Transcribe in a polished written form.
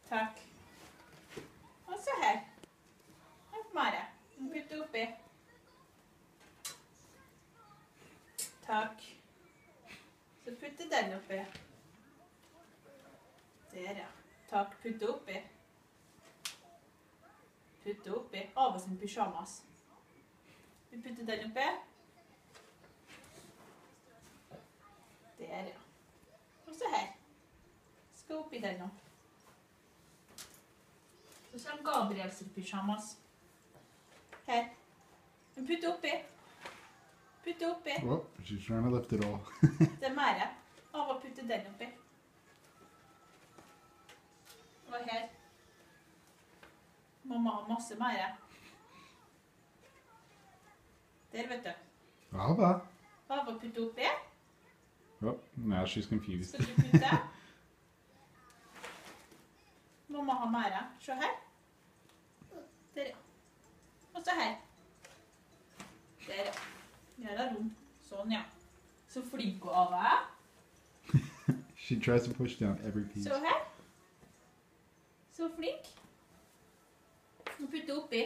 Takk. Og så her. Her på Mare. Putte oppi. Takk. Så putte den oppi. Der, ja. Takk, putte oppi. Putte oppi. Av oss en pyjamas. Vi putter den oppi. Der, ja. Og så her. Skal oppi den nå. Så kommer Gabriel sin pyjamas. Her. Putte oppi. Putte oppi. Oh, she's trying to lift it all. Det er mer. Av å putte den oppi. Og her. Mamma har masse mer. Der, vet du. Ava. Av å putte oppi. Oh, now she's confused. Skal du putte? Mamma har mer. Se her. Der, ja. Og så her. Der, ja. Her er rom. Sånn, ja. Så flink hun Ava er. She tries to push down every piece. Så her. Så flink. Nå putter hun oppi.